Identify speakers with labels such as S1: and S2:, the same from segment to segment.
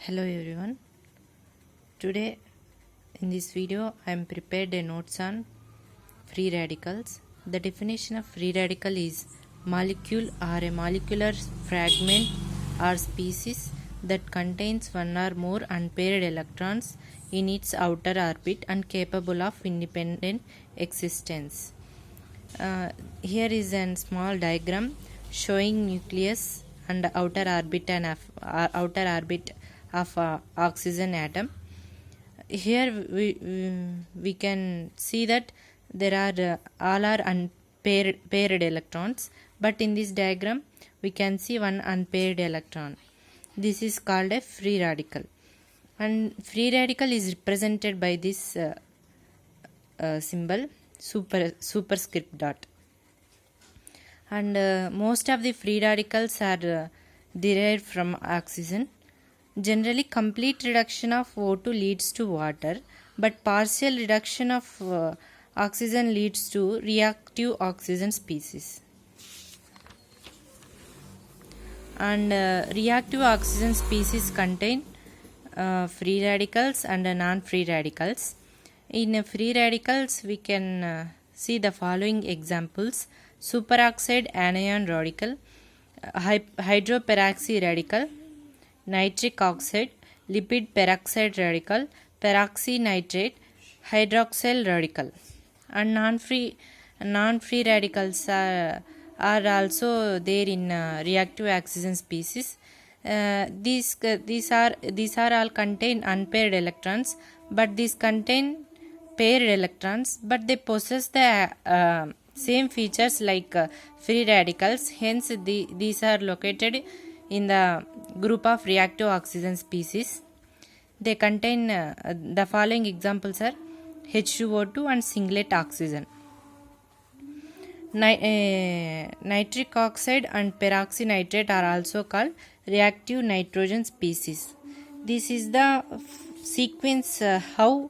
S1: Hello everyone. Today in this video I am prepared a notes on free radicals. The definition of free radical is molecule or a molecular fragment or species that contains one or more unpaired electrons in its outer orbit and capable of independent existence. Here is a small diagram showing nucleus and outer orbit of oxygen atom. Here we can see that there are all are paired electrons, but in this diagram we can see one unpaired electron. This is called a free radical, and free radical is represented by this symbol superscript dot. And most of the free radicals are derived from oxygen. Generally, complete reduction of O2 leads to water, but partial reduction of oxygen leads to reactive oxygen species. And reactive oxygen species contain free radicals and non-free radicals. In free radicals, we can see the following examples: superoxide anion radical, hydroperoxy radical, nitric oxide, lipid peroxide radical, peroxynitrate, hydroxyl radical. And non-free radicals are also there in reactive oxygen species. These are all contain unpaired electrons, but these contain paired electrons, but they possess the same features like free radicals. Hence these are located in the group of reactive oxygen species. They contain the following examples are H2O2 and singlet oxygen. Nitric oxide and peroxynitrate are also called reactive nitrogen species. This is the sequence how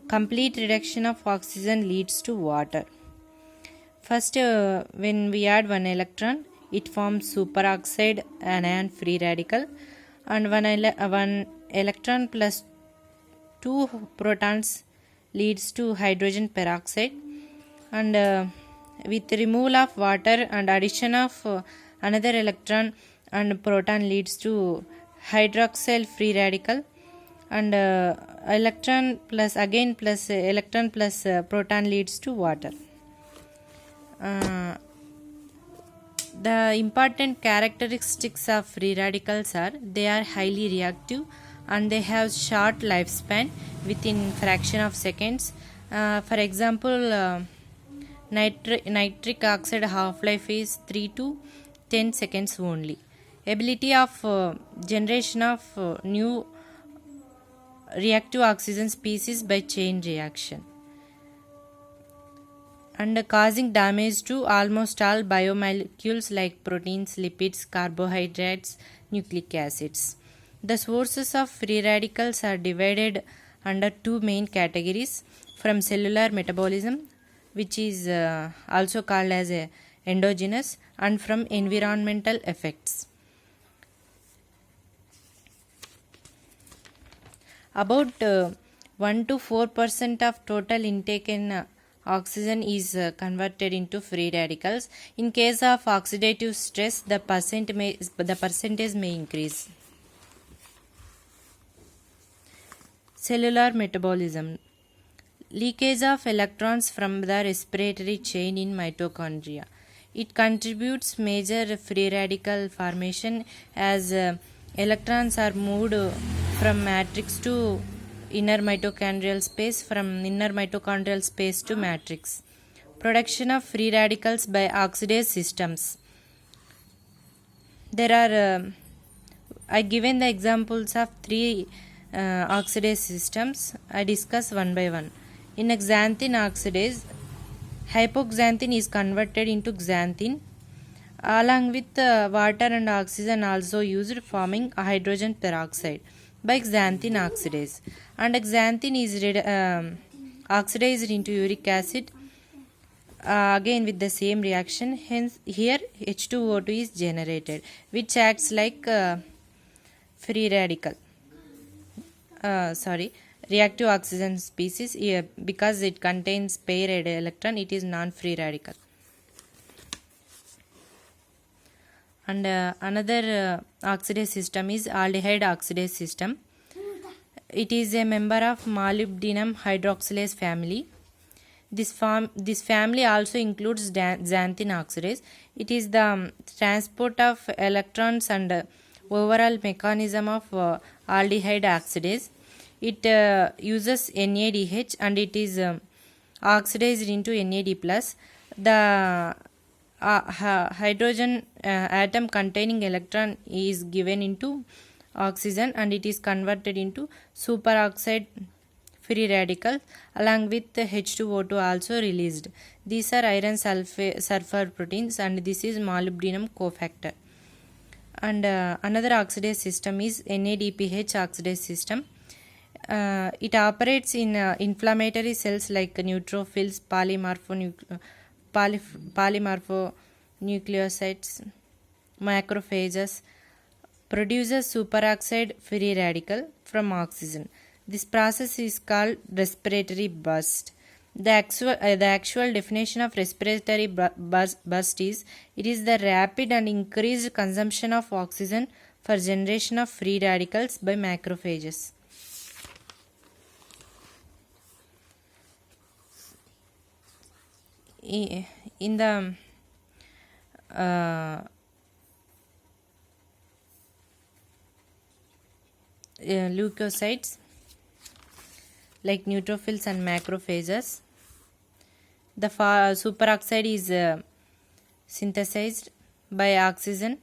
S1: complete reduction of oxygen leads to water. First, when we add one electron, it forms superoxide anion free radical, and one electron plus 2 protons leads to hydrogen peroxide, and with removal of water and addition of another electron and proton leads to hydroxyl free radical, and electron plus proton leads to water. The important characteristics of free radicals are they are highly reactive and they have short lifespan within fraction of seconds. For example, nitric oxide half-life is 3 to 10 seconds only. Ability of generation of new reactive oxygen species by chain reaction, and causing damage to almost all biomolecules like proteins, lipids, carbohydrates, nucleic acids. The sources of free radicals are divided under two main categories: from cellular metabolism, which is also called as endogenous, and from environmental effects. About 1 to 4% of total intake in oxygen is converted into free radicals. In case of oxidative stress, the percentage may increase. Cellular metabolism: leakage of electrons from the respiratory chain in mitochondria. It contributes major free radical formation as electrons are moved from matrix to inner mitochondrial space, from inner mitochondrial space to matrix. Production of free radicals by oxidase systems. There are I given the examples of three oxidase systems. I discuss one by one. In a xanthine oxidase, hypoxanthine is converted into xanthine along with water and oxygen also used, forming hydrogen peroxide by xanthine oxidase, and xanthine is oxidized into uric acid again with the same reaction. Hence here H2O2 is generated, which acts like free radical. reactive oxygen species, because it contains paired electron, it is non-free radical. And another oxidase system is aldehyde oxidase system. It is a member of molybdenum hydroxylase family. This family also includes xanthine oxidase. It is the transport of electrons and overall mechanism of aldehyde oxidase. It uses NADH and it is oxidized into NAD+. The hydrogen atom containing electron is given into oxygen and it is converted into superoxide free radical along with the H2O2 also released. These are iron sulfur proteins and this is molybdenum cofactor. And another oxidase system is NADPH oxidase system. It operates in inflammatory cells like neutrophils, polymorphonucleocytes, macrophages, produces superoxide free radical from oxygen. This process is called respiratory burst. The actual definition of respiratory burst is, it is the rapid and increased consumption of oxygen for generation of free radicals by macrophages. In the leukocytes like neutrophils and macrophages, the superoxide is synthesized by oxygen,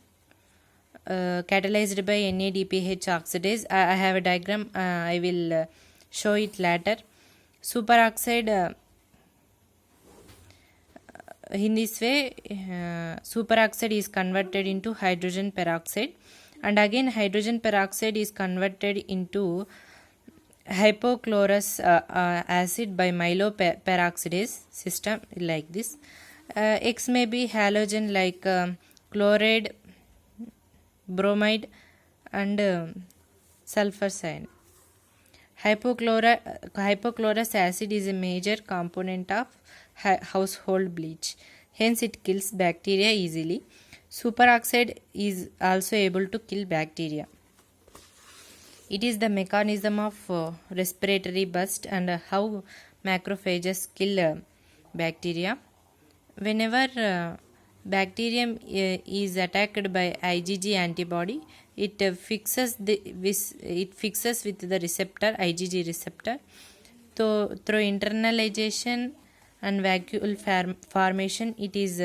S1: catalyzed by NADPH oxidase. I have a diagram, I will show it later. Superoxide, in this way, superoxide is converted into hydrogen peroxide, and again hydrogen peroxide is converted into hypochlorous acid by myeloperoxidase system like this. X may be halogen like chloride, bromide and sulfur cyanide. Hypochlorous acid is a major component of household bleach, hence it kills bacteria easily. Superoxide is also able to kill bacteria. It is the mechanism of respiratory burst and how macrophages kill bacteria. Whenever bacterium is attacked by IgG antibody, it fixes with the receptor, IgG receptor. So through internalization and vacuole formation, it is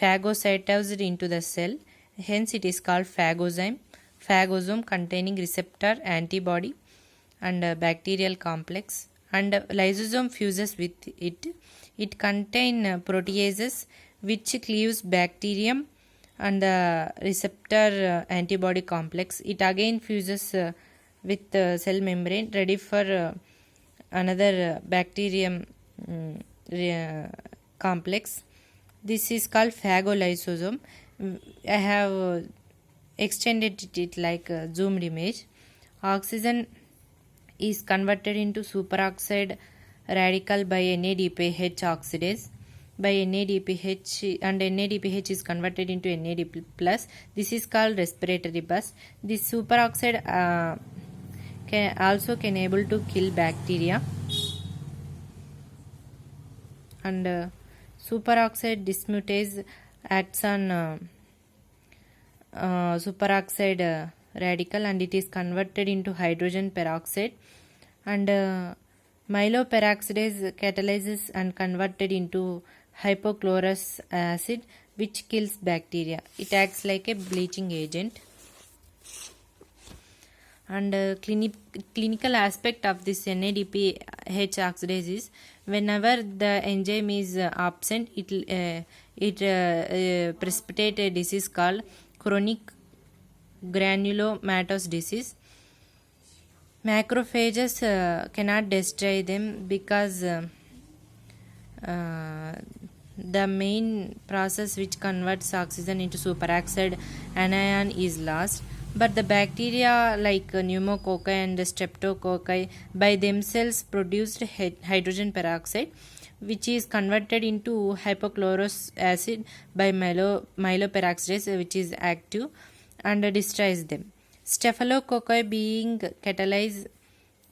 S1: phagocytosed into the cell. Hence it is called phagosome containing receptor, antibody and bacterial complex, and lysosome fuses with it. It contains proteases which cleaves bacterium and the receptor antibody complex. It again fuses with the cell membrane ready for another bacterium complex. This is called phagolysosome. I have extended it like a zoomed image. Oxygen is converted into superoxide radical by NADPH oxidase by NADPH, and NADPH is converted into NAD+. This is called respiratory burst. This superoxide can able to kill bacteria, and superoxide dismutase acts on superoxide radical and it is converted into hydrogen peroxide, and myeloperoxidase catalyzes and converted into hypochlorous acid which kills bacteria. It acts like a bleaching agent. And clinical aspect of this NADPH oxidase is, whenever the enzyme is absent, it precipitate a disease called chronic granulomatous disease. Macrophages cannot destroy them because the main process which converts oxygen into superoxide anion is lost. But the bacteria like pneumococci and streptococci by themselves produced hydrogen peroxide, which is converted into hypochlorous acid by myeloperoxidase, which is active, and destroys them. Staphylococci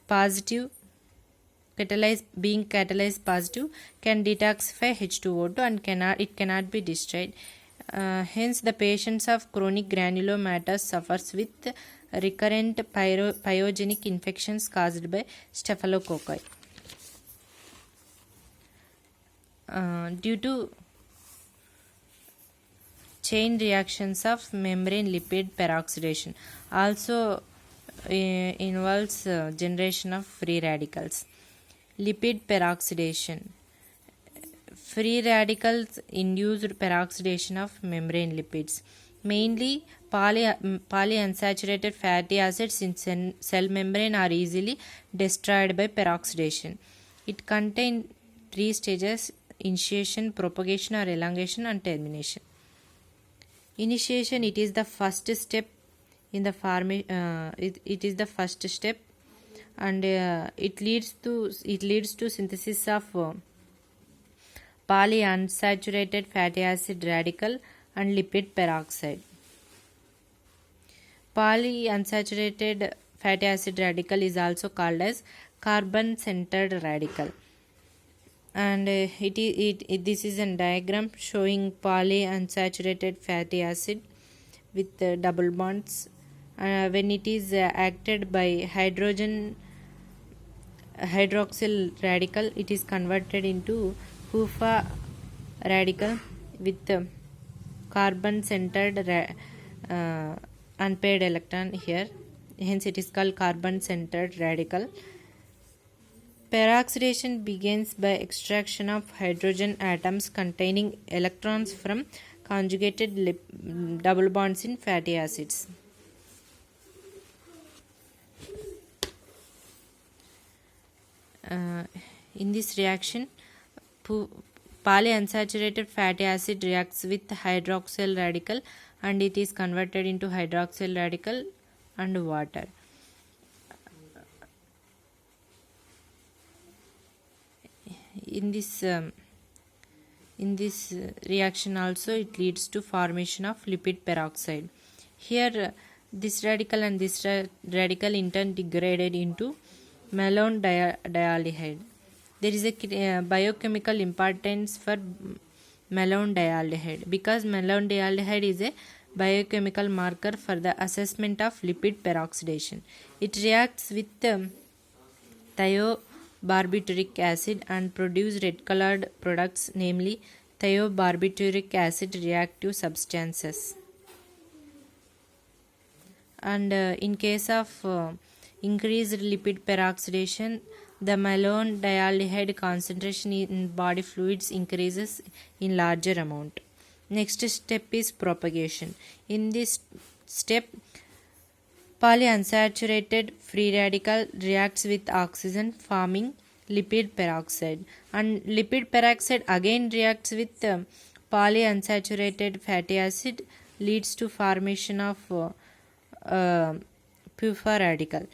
S1: positive being catalyzed positive can detoxify H2O2 and cannot be destroyed. Hence, the patients of chronic granulomatous suffers with recurrent pyogenic infections caused by staphylococci. Due to chain reactions of membrane lipid peroxidation, also involves generation of free radicals. Lipid peroxidation. Free radicals induced peroxidation of membrane lipids, mainly polyunsaturated fatty acids in cell membrane are easily destroyed by peroxidation. It contains 3 stages: initiation, propagation or elongation, and termination. Initiation, it is the first step in the it is the first step, and it leads to synthesis of polyunsaturated fatty acid radical and lipid peroxide. Polyunsaturated fatty acid radical is also called as carbon centered radical, and this is a diagram showing polyunsaturated fatty acid with double bonds. When it is acted by hydroxyl radical, it is converted into PUFA radical with carbon centered unpaired electron here. Hence, it is called carbon centered radical. Peroxidation begins by extraction of hydrogen atoms containing electrons from conjugated double bonds in fatty acids. In this reaction, polyunsaturated fatty acid reacts with hydroxyl radical and it is converted into hydroxyl radical and water. In this reaction also, it leads to formation of lipid peroxide. Here this radical and this radical in turn degraded into malone dialdehyde. There is a biochemical importance for malone dialdehyde because malone dialdehyde is a biochemical marker for the assessment of lipid peroxidation. It reacts with thiobarbituric acid and produce red colored products, namely thiobarbituric acid reactive substances. And in case of increased lipid peroxidation, the malone dialdehyde concentration in body fluids increases in larger amount. Next step is propagation. In this step, polyunsaturated free radical reacts with oxygen forming lipid peroxide, and lipid peroxide again reacts with polyunsaturated fatty acid, leads to formation of PUFA radical.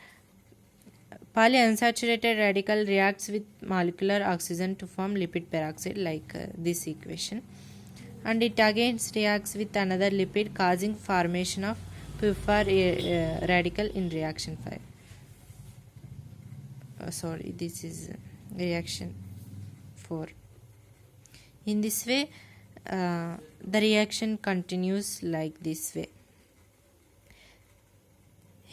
S1: Polyunsaturated radical reacts with molecular oxygen to form lipid peroxide like this equation, and it again reacts with another lipid causing formation of PUFA radical in reaction 5. This is reaction 4. In this way, the reaction continues like this way.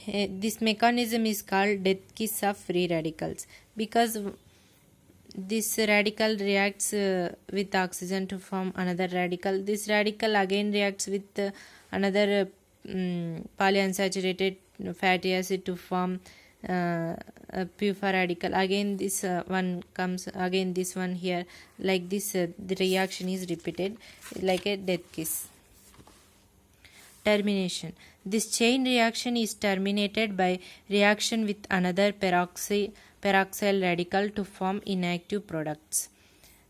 S1: This mechanism is called death kiss of free radicals because this radical reacts with oxygen to form another radical. This radical again reacts with another polyunsaturated fatty acid to form a PUFA radical. Again this one comes, again this one here, like this the reaction is repeated like a death kiss. Termination. This chain reaction is terminated by reaction with another peroxyl radical to form inactive products.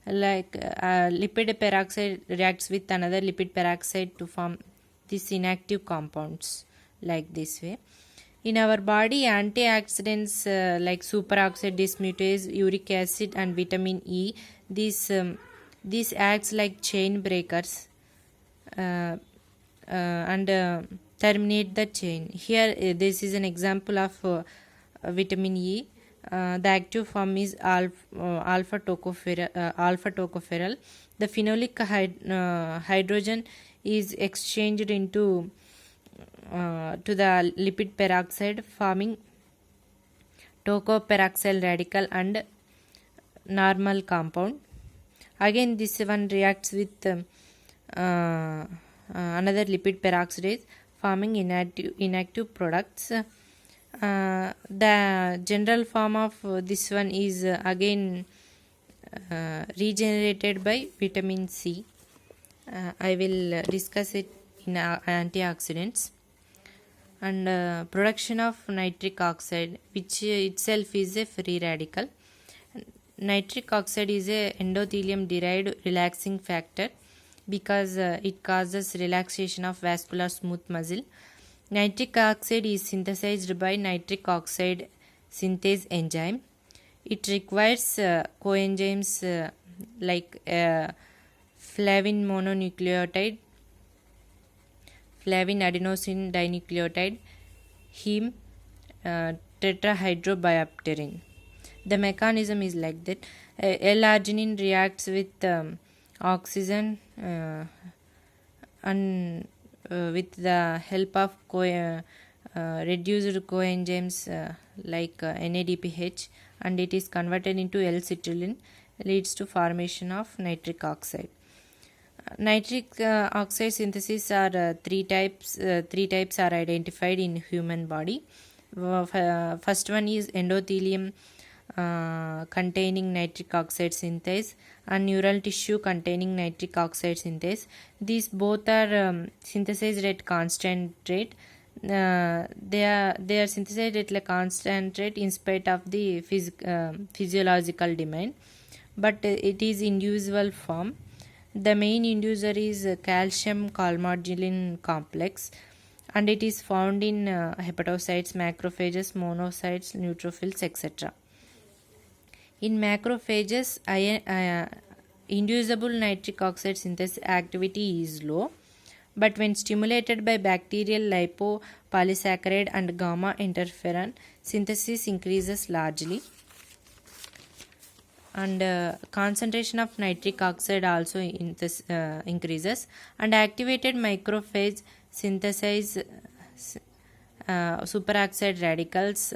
S1: Like lipid peroxide reacts with another lipid peroxide to form these inactive compounds. like this way. In our body, antioxidants like superoxide dismutase, uric acid, and vitamin E, these acts like chain breakers uh, and terminate the chain. Here, this is an example of vitamin E. The active form is alpha tocopherol. The phenolic hydrogen is exchanged into to the lipid peroxide, forming tocoperoxyl radical and normal compound. Again, this one reacts with another lipid peroxidase, forming inactive products. The general form of this one is again regenerated by vitamin C. I will discuss it in antioxidants. And production of nitric oxide, which itself is a free radical. Nitric oxide is a endothelium derived relaxing factor because it causes relaxation of vascular smooth muscle. Nitric oxide is synthesized by nitric oxide synthase enzyme. It requires coenzymes like flavin mononucleotide, flavin adenosine dinucleotide, heme, tetrahydrobiopterin. The mechanism is like that. L-arginine reacts with oxygen and with the help of reduced coenzymes like NADPH, and it is converted into L-citrulline, leads to formation of nitric oxide. Nitric oxide synthesis are three types. Three types are identified in human body. First one is endothelium containing nitric oxide synthase and neural tissue containing nitric oxide synthase. These both are synthesized at constant rate. They are synthesized at a constant rate in spite of the physiological demand, but it is inducible form. The main inducer is calcium calmodulin complex, and it is found in hepatocytes, macrophages, monocytes, neutrophils, etc. In macrophages, inducible nitric oxide synthesis activity is low, but when stimulated by bacterial lipopolysaccharide and gamma interferon, synthesis increases largely. And concentration of nitric oxide also increases, and activated macrophage synthesize superoxide radicals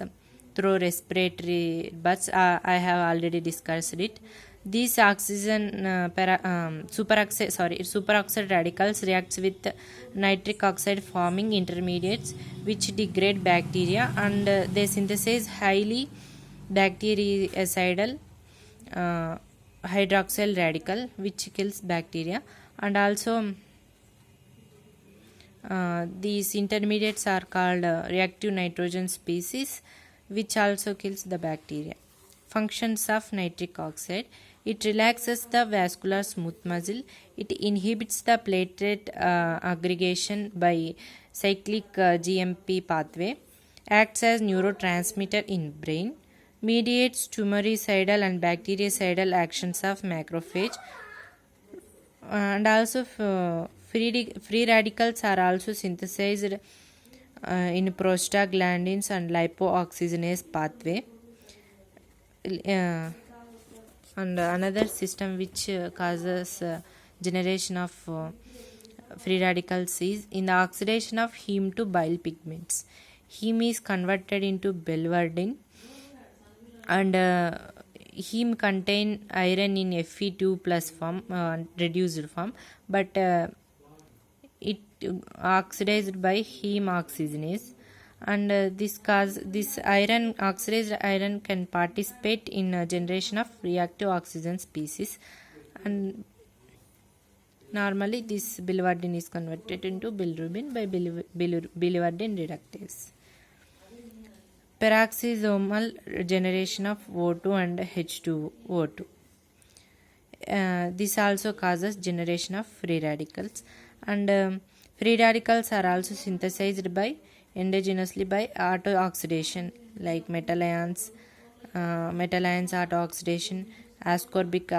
S1: through respiratory buds. I have already discussed it. These superoxide radicals reacts with nitric oxide, forming intermediates which degrade bacteria, and they synthesize highly bactericidal hydroxyl radical which kills bacteria, and also these intermediates are called reactive nitrogen species, which also kills the bacteria. Functions of nitric oxide: it relaxes the vascular smooth muscle, it inhibits the platelet aggregation by cyclic GMP pathway, acts as neurotransmitter in brain, mediates tumoricidal and bactericidal actions of macrophage, and also free radicals are also synthesized in prostaglandins and lipooxygenase pathway. And another system which causes generation of free radicals is in the oxidation of heme to bile pigments. Heme is converted into biliverdin, and heme contain iron in Fe2 plus form, reduced form, but it oxidized by heme oxygenase, and this iron, oxidized iron, can participate in generation of reactive oxygen species, and normally this biliverdin is converted into bilirubin by biliverdin reductase. Peroxisomal generation of O2 and H2O2. This also causes generation of free radicals, and free radicals are also synthesized by endogenously by autooxidation like metal ions autooxidation, ascorbic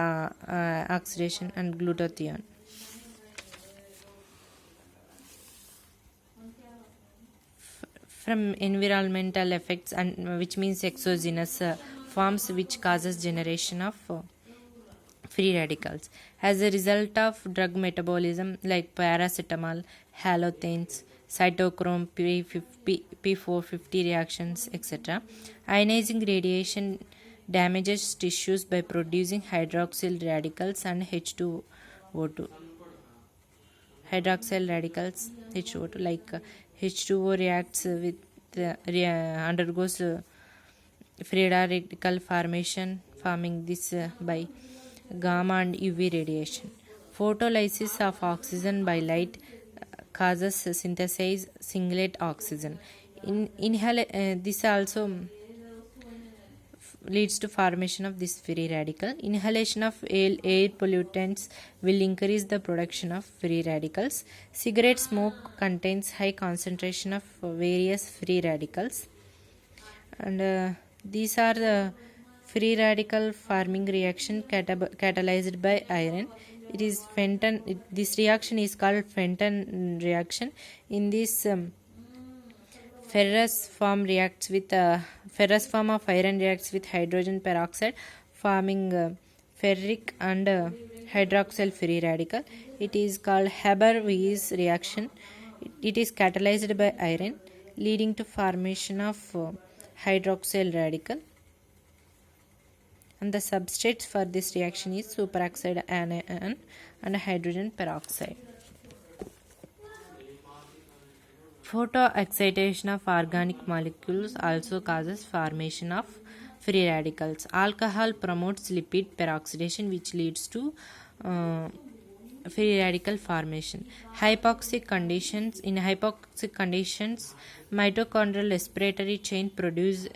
S1: oxidation, and glutathione. From environmental effects, and which means exogenous forms which causes generation of free radicals as a result of drug metabolism like paracetamol, halothane, cytochrome P450 reactions, etc. Ionizing radiation damages tissues by producing hydroxyl radicals and H2O2. Hydroxyl radicals H2O2 like H2O reacts with undergoes free radical forming this by gamma and UV radiation. Photolysis of oxygen by light causes synthesize singlet oxygen. This also leads to formation of this free radical. Inhalation of air pollutants will increase the production of free radicals. Cigarette smoke contains high concentration of various free radicals, and these are the free radical forming reaction catalyzed by iron. It is Fenton. This reaction is called Fenton reaction. In this ferrous form of iron reacts with hydrogen peroxide, forming ferric and hydroxyl free radical. It is called Haber-Weiss reaction. It is catalyzed by iron, leading to formation of hydroxyl radical. And the substrates for this reaction is superoxide anion and hydrogen peroxide. Photoexcitation of organic molecules also causes formation of free radicals. Alcohol promotes lipid peroxidation, which leads to free radical formation. In hypoxic conditions, mitochondrial respiratory chain produce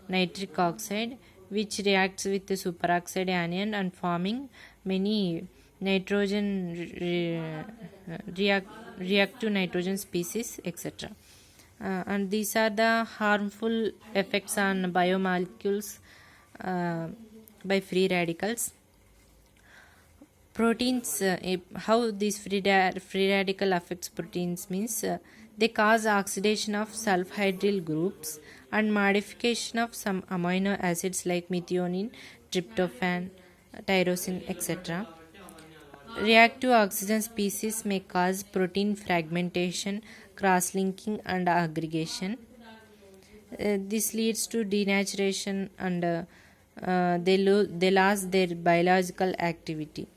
S1: nitric oxide, which reacts with the superoxide anion and forming many nitrogen reactive nitrogen species, etc. And these are the harmful effects on biomolecules by free radicals. Proteins, how these free radical affects proteins means they cause oxidation of sulfhydryl groups and modification of some amino acids like methionine, tryptophan, tyrosine, etc. Reactive oxygen species may cause protein fragmentation, cross-linking, and aggregation. This leads to denaturation and they lose their biological activity.